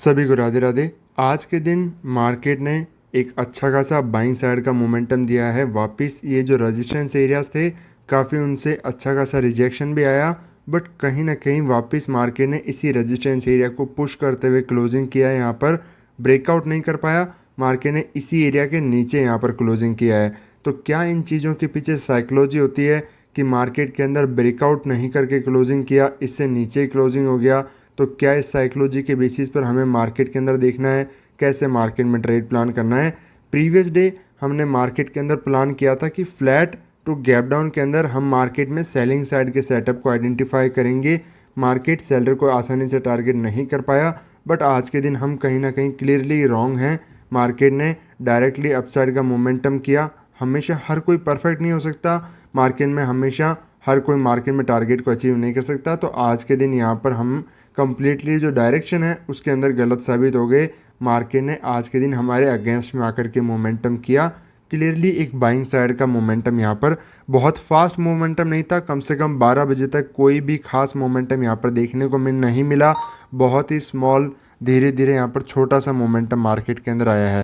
सभी को राधे राधे। आज के दिन मार्केट ने एक अच्छा खासा बाइंग साइड का मोमेंटम दिया है। वापस ये जो रेजिस्टेंस एरियाज थे काफ़ी उनसे अच्छा खासा रिजेक्शन भी आया, बट कहीं ना कहीं वापस मार्केट ने इसी रेजिस्टेंस एरिया को पुश करते हुए क्लोजिंग किया है। यहाँ पर ब्रेकआउट नहीं कर पाया, मार्केट ने इसी एरिया के नीचे यहाँ पर क्लोजिंग किया है। तो क्या इन चीज़ों के पीछे साइकोलॉजी होती है कि मार्केट के अंदर ब्रेकआउट नहीं करके क्लोजिंग किया, इससे नीचे क्लोजिंग हो गया? तो क्या इस साइकोलॉजी के बेसिस पर हमें मार्केट के अंदर देखना है, कैसे मार्केट में ट्रेड प्लान करना है? प्रीवियस डे हमने मार्केट के अंदर प्लान किया था कि फ्लैट टू गैप डाउन के अंदर हम मार्केट में सेलिंग साइड के सेटअप को आइडेंटिफाई करेंगे। मार्केट सेलर को आसानी से टारगेट नहीं कर पाया, बट आज के दिन हम कहीं ना कहीं क्लियरली रॉन्ग हैं। मार्केट ने डायरेक्टली अपसाइड का मोमेंटम किया। हमेशा हर कोई परफेक्ट नहीं हो सकता मार्केट में, हमेशा हर कोई मार्केट में टारगेट को अचीव नहीं कर सकता। तो आज के दिन यहाँ पर हम कंप्लीटली जो डायरेक्शन है उसके अंदर गलत साबित हो गए। मार्केट ने आज के दिन हमारे अगेंस्ट में आकर के मोमेंटम किया। क्लियरली एक बाइंग साइड का मोमेंटम, यहाँ पर बहुत फास्ट मोमेंटम नहीं था। कम से कम 12 बजे तक कोई भी खास मोमेंटम यहाँ पर देखने को नहीं मिला। बहुत ही स्मॉल, धीरे धीरे यहाँ पर छोटा सा मोमेंटम मार्केट के अंदर आया है।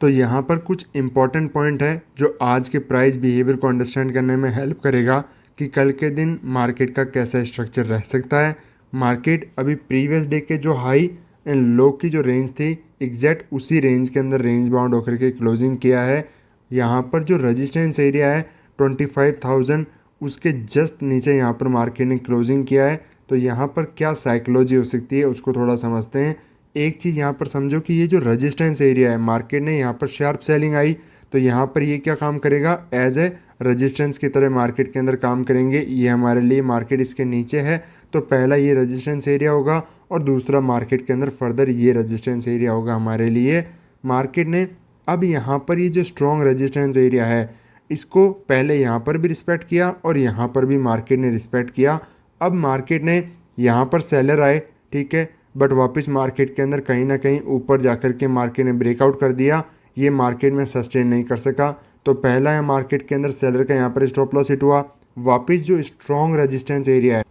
तो यहाँ पर कुछ इंपॉर्टेंट पॉइंट है जो आज के प्राइस बिहेवियर को अंडरस्टैंड करने में हेल्प करेगा कि कल के दिन मार्केट का कैसा स्ट्रक्चर रह सकता है। मार्केट अभी प्रीवियस डे के जो हाई एंड लो की जो रेंज थी, एग्जैक्ट उसी रेंज के अंदर रेंज बाउंड होकर के क्लोजिंग किया है। यहाँ पर जो रेजिस्टेंस एरिया है 25,000, उसके जस्ट नीचे यहाँ पर मार्केट ने क्लोजिंग किया है। तो यहाँ पर क्या साइकोलॉजी हो सकती है उसको थोड़ा समझते हैं। एक चीज़ यहाँ पर समझो कि ये जो रेजिस्टेंस एरिया है, मार्केट ने यहाँ पर शार्प सेलिंग आई तो यहाँ पर ये क्या काम करेगा, एज ए रेजिस्टेंस की तरह मार्केट के अंदर काम करेंगे। ये हमारे लिए मार्केट इसके नीचे है तो पहला ये रेजिस्टेंस एरिया होगा और दूसरा मार्केट के अंदर फर्दर ये रेजिस्टेंस एरिया होगा हमारे लिए। मार्केट ने अब यहाँ पर ये जो स्ट्रॉन्ग रेजिस्टेंस एरिया है इसको पहले यहाँ पर भी रिस्पेक्ट किया और यहाँ पर भी मार्केट ने रिस्पेक्ट किया। अब मार्केट ने यहाँ पर सेलर आए, ठीक है, बट वापस मार्केट के अंदर कहीं ना कहीं ऊपर जाकर के मार्केट ने ब्रेकआउट कर दिया। ये मार्केट में सस्टेन नहीं कर सका। तो पहला है मार्केट के अंदर सेलर का यहाँ पर स्टॉप लॉस हिट हुआ। वापस जो स्ट्रॉन्ग रेजिस्टेंस एरिया है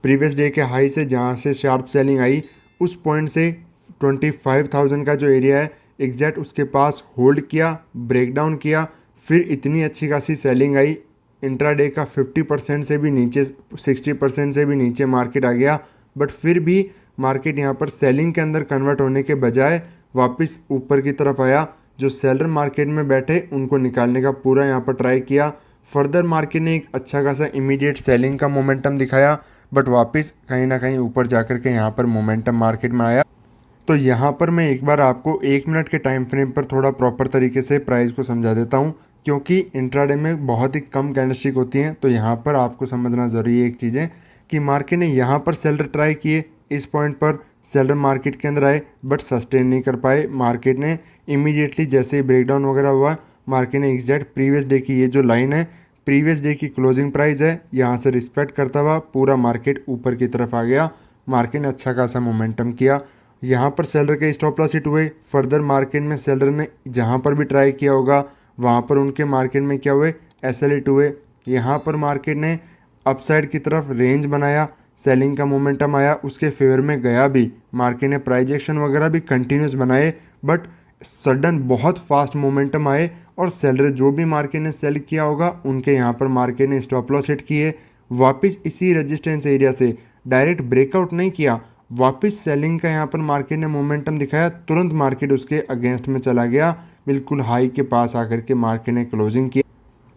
प्रीवियस डे के हाई से जहाँ से शार्प सेलिंग आई, उस पॉइंट से 25,000 का जो एरिया है एग्जैक्ट उसके पास होल्ड किया, ब्रेकडाउन किया, फिर इतनी अच्छी खासी सेलिंग आई। इंट्राडे का 50% से भी नीचे, 60% से भी नीचे मार्केट आ गया, बट फिर भी मार्केट यहाँ पर सेलिंग के अंदर कन्वर्ट होने के बजाय वापस ऊपर की तरफ आया। जो सेलर मार्केट में बैठे उनको निकालने का पूरा यहाँ पर ट्राई किया। फर्दर मार्केट ने एक अच्छा खासा इमीडिएट सेलिंग का मोमेंटम दिखाया, बट वापस कहीं ना कहीं ऊपर जाकर के यहाँ पर मोमेंटम मार्केट में आया। तो यहाँ पर मैं एक बार आपको 1 मिनट के टाइम फ्रेम पर थोड़ा प्रॉपर तरीके से प्राइस को समझा देता हूँ, क्योंकि इंट्राडे में बहुत ही कम कैंडलस्टिक होती हैं। तो यहाँ पर आपको समझना ज़रूरी है एक चीज़ें कि मार्केट ने यहाँ पर सेलर ट्राई किए, इस पॉइंट पर सेलर मार्केट के अंदर आए बट सस्टेन नहीं कर पाए। मार्केट ने इमीडिएटली जैसे ही ब्रेकडाउन वगैरह हुआ, मार्केट ने एग्जैक्ट प्रीवियस डे की ये जो लाइन है, प्रीवियस डे की क्लोजिंग प्राइस है, यहाँ से रिस्पेक्ट करता हुआ पूरा मार्केट ऊपर की तरफ आ गया। मार्केट ने अच्छा खासा मोमेंटम किया। यहाँ पर सेलर के स्टॉप लॉस हिट हुए। फर्दर मार्केट में सेलर ने जहाँ पर भी ट्राई किया होगा वहाँ पर उनके मार्केट में क्या हुए, एसएल हिट हुए। यहाँ पर मार्केट ने अपसाइड की तरफ रेंज बनाया, सेलिंग का मोमेंटम आया, उसके फेवर में गया भी। मार्केट ने प्राइस एक्शन वगैरह भी कंटिन्यूस बनाए, बट सडन बहुत फास्ट मोमेंटम आए और सेलर जो भी मार्केट ने सेल किया होगा उनके यहाँ पर मार्केट ने स्टॉप लॉस हिट किए। वापस इसी रेजिस्टेंस एरिया से डायरेक्ट ब्रेकआउट नहीं किया, वापस सेलिंग का यहाँ पर मार्केट ने मोमेंटम दिखाया, तुरंत मार्केट उसके अगेंस्ट में चला गया, बिल्कुल हाई के पास आकर के मार्केट ने क्लोजिंग किया।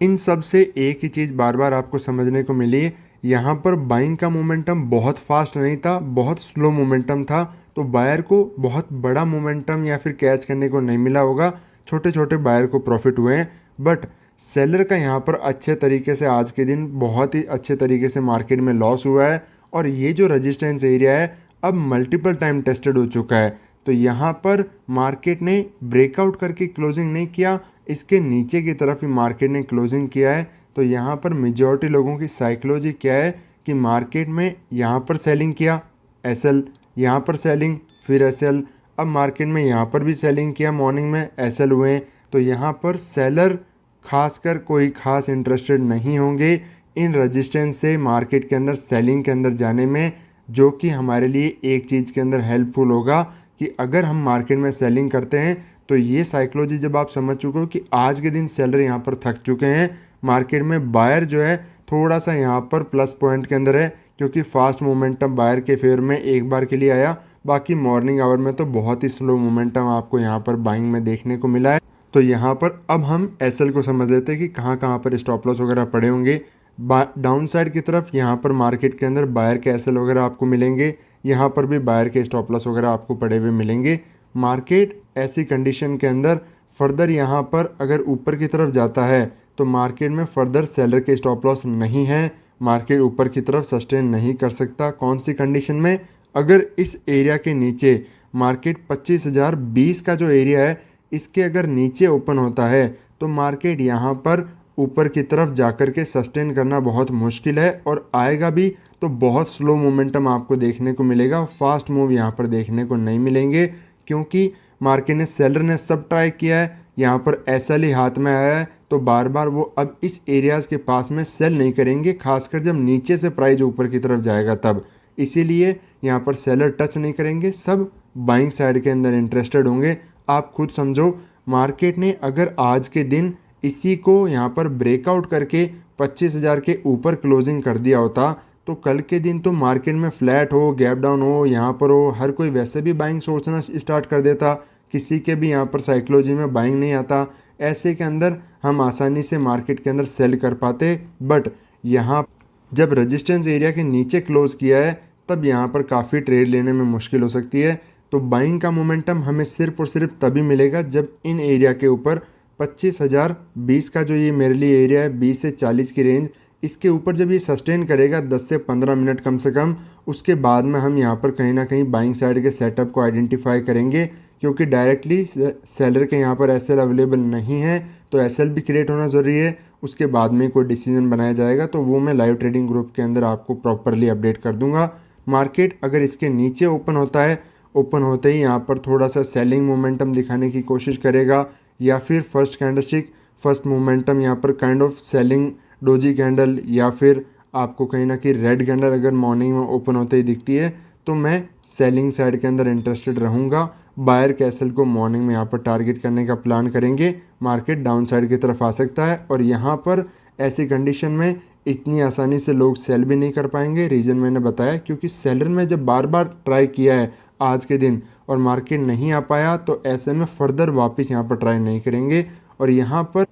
इन सब से एक ही चीज़ बार बार आपको समझने को मिली, यहाँ पर बाइंग का मोमेंटम बहुत फास्ट नहीं था, बहुत स्लो मोमेंटम था। तो बायर को बहुत बड़ा मोमेंटम या फिर कैच करने को नहीं मिला होगा, छोटे छोटे बायर को प्रॉफिट हुए हैं। बट सेलर का यहाँ पर अच्छे तरीके से आज के दिन बहुत ही अच्छे तरीके से मार्केट में लॉस हुआ है और ये जो रेजिस्टेंस एरिया है अब मल्टीपल टाइम टेस्टेड हो चुका है। तो यहाँ पर मार्केट ने ब्रेकआउट करके क्लोजिंग नहीं किया, इसके नीचे की तरफ ही मार्केट ने क्लोजिंग किया है। तो यहाँ पर मेजॉरिटी लोगों की साइकोलॉजी क्या है कि मार्केट में यहाँ पर सेलिंग किया, एसएल, यहाँ पर सेलिंग, फिर एसएल, अब मार्केट में यहाँ पर भी सेलिंग किया, मॉर्निंग में एसएल हुए। तो यहाँ पर सेलर खासकर कोई खास इंटरेस्टेड नहीं होंगे इन रेजिस्टेंस से मार्केट के अंदर सेलिंग के अंदर जाने में, जो कि हमारे लिए एक चीज़ के अंदर हेल्पफुल होगा कि अगर हम मार्केट में सेलिंग करते हैं तो ये साइकोलॉजी जब आप समझ चुके हो कि आज के दिन सेलर यहाँ पर थक चुके हैं, मार्केट में बायर जो है थोड़ा सा यहाँ पर प्लस पॉइंट के अंदर है, क्योंकि फास्ट मोमेंटम बायर के फेवर में एक बार के लिए आया। बाकी मॉर्निंग आवर में तो बहुत ही स्लो मोमेंटम आपको यहाँ पर बाइंग में देखने को मिला है। तो यहाँ पर अब हम एसएल को समझ लेते हैं कि कहाँ कहाँ पर स्टॉप लॉस वगैरह पड़े होंगे। डाउन साइड की तरफ यहाँ पर मार्केट के अंदर बायर के एसएल वगैरह आपको मिलेंगे, यहाँ पर भी बायर के स्टॉप लॉस वगैरह आपको पड़े हुए मिलेंगे। मार्केट ऐसी कंडीशन के अंदर फर्दर यहाँ पर अगर ऊपर की तरफ जाता है तो मार्केट में फर्दर सेलर के स्टॉप लॉस नहीं है, मार्केट ऊपर की तरफ सस्टेन नहीं कर सकता। कौन सी कंडीशन में? अगर इस एरिया के नीचे मार्केट 25,020 का जो एरिया है इसके अगर नीचे ओपन होता है तो मार्केट यहाँ पर ऊपर की तरफ जाकर के सस्टेन करना बहुत मुश्किल है, और आएगा भी तो बहुत स्लो मोमेंटम आपको देखने को मिलेगा। फास्ट मूव यहाँ पर देखने को नहीं मिलेंगे, क्योंकि मार्केट ने सेलर ने सब ट्राई किया है, यहाँ पर एसएल ही हाथ में आया है, तो बार बार वो अब इस एरियाज़ के पास में सेल नहीं करेंगे, खासकर जब नीचे से प्राइस ऊपर की तरफ जाएगा तब। इसीलिए यहाँ पर सेलर टच नहीं करेंगे, सब बाइंग साइड के अंदर इंटरेस्टेड होंगे। आप खुद समझो, मार्केट ने अगर आज के दिन इसी को यहाँ पर ब्रेकआउट करके 25,000 के ऊपर क्लोजिंग कर दिया होता तो कल के दिन तो मार्केट में फ्लैट हो, गैप डाउन हो, यहाँ पर हो, हर कोई वैसे भी बाइंग सोचना स्टार्ट कर देता, किसी के भी यहाँ पर साइकोलॉजी में बाइंग नहीं आता। ऐसे के अंदर हम आसानी से मार्केट के अंदर सेल कर पाते, बट यहाँ जब रेजिस्टेंस एरिया के नीचे क्लोज किया है तब यहाँ पर काफ़ी ट्रेड लेने में मुश्किल हो सकती है। तो बाइंग का मोमेंटम हमें सिर्फ और सिर्फ तभी मिलेगा जब इन एरिया के ऊपर 25,020 का जो ये मेरे लिए एरिया है 20 से 40 की रेंज, इसके ऊपर जब ये सस्टेन करेगा 10 से 15 मिनट कम से कम, उसके बाद में हम यहाँ पर कहीं ना कहीं बाइंग साइड के सेटअप को आइडेंटिफाई करेंगे, क्योंकि डायरेक्टली सेलर के यहाँ पर एसएल अवेलेबल नहीं है तो एसएल भी क्रिएट होना ज़रूरी है। उसके बाद में कोई डिसीजन बनाया जाएगा तो वो मैं लाइव ट्रेडिंग ग्रुप के अंदर आपको प्रॉपरली अपडेट कर दूंगा। मार्केट अगर इसके नीचे ओपन होता है, ओपन होते ही यहाँ पर थोड़ा सा सेलिंग मोमेंटम दिखाने की कोशिश करेगा, या फिर फर्स्ट कैंडलस्टिक फर्स्ट मोमेंटम यहाँ पर kind of selling doji candle, या फिर आपको कहीं ना कहीं रेड कैंडल अगर मॉर्निंग में ओपन होते ही दिखती है तो मैं सेलिंग साइड के अंदर इंटरेस्टेड रहूँगा। बायर कैसल को मॉर्निंग में यहाँ पर टारगेट करने का प्लान करेंगे। मार्केट डाउन साइड की तरफ आ सकता है, और यहाँ पर ऐसी कंडीशन में इतनी आसानी से लोग सेल भी नहीं कर पाएंगे। रीज़न मैंने बताया, क्योंकि सेलर ने जब बार बार ट्राई किया है आज के दिन और मार्केट नहीं आ पाया तो ऐसे में फर्दर वापस यहाँ पर ट्राई नहीं करेंगे। और यहाँ पर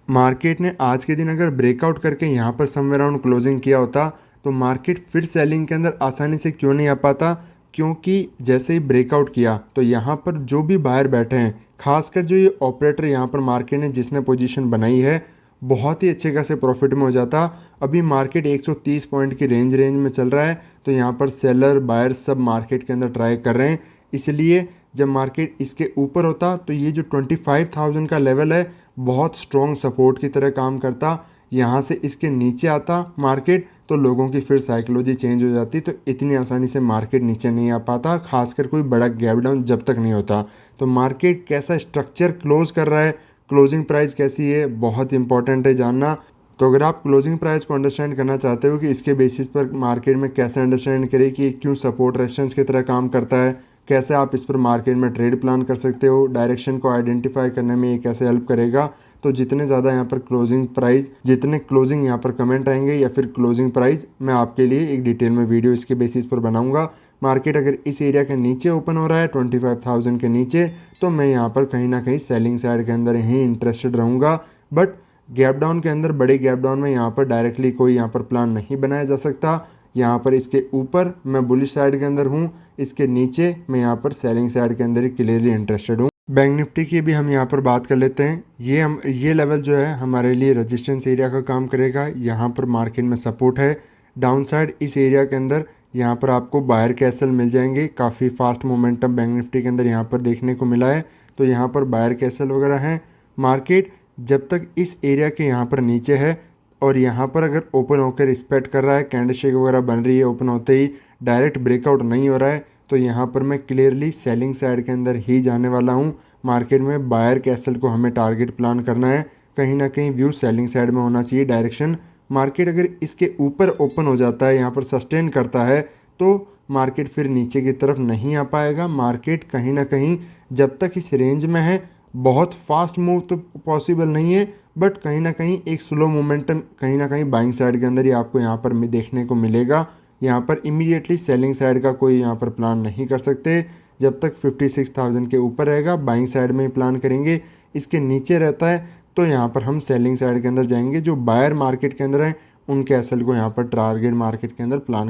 मार्केट ने आज के दिन अगर ब्रेकआउट करके यहाँ पर समवेयर अराउंड क्लोजिंग किया होता तो मार्केट फिर सेलिंग के अंदर आसानी से क्यों नहीं आ पाता, क्योंकि जैसे ही ब्रेकआउट किया तो यहाँ पर जो भी बाहर बैठे हैं, खासकर जो ये ऑपरेटर यहाँ पर मार्केट ने जिसने पोजीशन बनाई है, बहुत ही अच्छे खासे प्रॉफिट में हो जाता। अभी मार्केट 130 पॉइंट की रेंज में चल रहा है, तो यहाँ पर सेलर बायर सब मार्केट के अंदर ट्राई कर रहे हैं। इसलिए जब मार्केट इसके ऊपर होता तो ये जो 25,000 का लेवल है बहुत स्ट्रॉन्ग सपोर्ट की तरह काम करता। यहाँ से इसके नीचे आता मार्केट तो लोगों की फिर साइकोलॉजी चेंज हो जाती, तो इतनी आसानी से मार्केट नीचे नहीं आ पाता, खासकर कोई बड़ा गैप डाउन जब तक नहीं होता। तो मार्केट कैसा स्ट्रक्चर क्लोज कर रहा है, क्लोजिंग प्राइस कैसी है, बहुत इंपॉर्टेंट है जानना। तो अगर आप क्लोजिंग प्राइस को अंडरस्टैंड करना चाहते हो कि इसके बेसिस पर मार्केट में कैसे अंडरस्टैंड करें कि क्यों सपोर्ट रेजिस्टेंस की तरह काम करता है, कैसे आप इस पर मार्केट में ट्रेड प्लान कर सकते हो, डायरेक्शन को आइडेंटिफाई करने में ये कैसे हेल्प करेगा, तो जितने ज़्यादा यहाँ पर क्लोजिंग प्राइस, जितने क्लोजिंग यहाँ पर कमेंट आएंगे या फिर क्लोजिंग प्राइस, मैं आपके लिए एक डिटेल में वीडियो इसके बेसिस पर बनाऊंगा। मार्केट अगर इस एरिया के नीचे ओपन हो रहा है 25,000 के नीचे, तो मैं यहाँ पर कहीं ना कहीं सेलिंग साइड के अंदर ही इंटरेस्टेड रहूँगा। बट गैप डाउन के अंदर, बड़े गैप डाउन में यहाँ पर डायरेक्टली कोई यहाँ पर प्लान नहीं बनाया जा सकता। यहाँ पर इसके ऊपर मैं बुलिश साइड के अंदर हूँ, इसके नीचे मैं यहाँ पर सेलिंग साइड के अंदर ही क्लियरली इंटरेस्टेड हूँ। बैंक निफ्टी की भी हम यहाँ पर बात कर लेते हैं। ये लेवल जो है हमारे लिए रेजिस्टेंस एरिया का काम करेगा। यहाँ पर मार्केट में सपोर्ट है। डाउन साइड इस एरिया के अंदर यहाँ पर आपको बायर कैसल मिल जाएंगे। काफ़ी फास्ट मोमेंटम बैंक निफ्टी के अंदर यहाँ पर देखने को मिला है, तो यहाँ पर बायर कैसल वगैरह हैं। मार्केट जब तक इस एरिया के यहाँ पर नीचे है और यहाँ पर अगर ओपन होकर रिस्पेक्ट कर रहा है, कैंडलस्टिक वगैरह बन रही है, ओपन होते ही डायरेक्ट ब्रेकआउट नहीं हो रहा है, तो यहाँ पर मैं क्लियरली सेलिंग साइड के अंदर ही जाने वाला हूँ। मार्केट में बायर कैसल को हमें टारगेट प्लान करना है, कहीं ना कहीं व्यू सेलिंग साइड में होना चाहिए डायरेक्शन। मार्केट अगर इसके ऊपर ओपन हो जाता है, यहाँ पर सस्टेन करता है, तो मार्केट फिर नीचे की तरफ नहीं आ पाएगा। मार्केट कहीं ना कहीं जब तक इस रेंज में है, बहुत फास्ट मूव तो पॉसिबल नहीं है, बट कहीं ना कहीं एक स्लो मोमेंटम कहीं ना कहीं बाइंग साइड के अंदर ही आपको यहाँ पर देखने को मिलेगा। यहाँ पर इमीडिएटली सेलिंग साइड का कोई यहाँ पर प्लान नहीं कर सकते। जब तक 56,000 के ऊपर रहेगा बाइंग साइड में ही प्लान करेंगे। इसके नीचे रहता है तो यहाँ पर हम सेलिंग साइड के अंदर जाएंगे। जो बायर मार्केट के अंदर है उनके एसएल को यहाँ पर टारगेट मार्केट के अंदर प्लान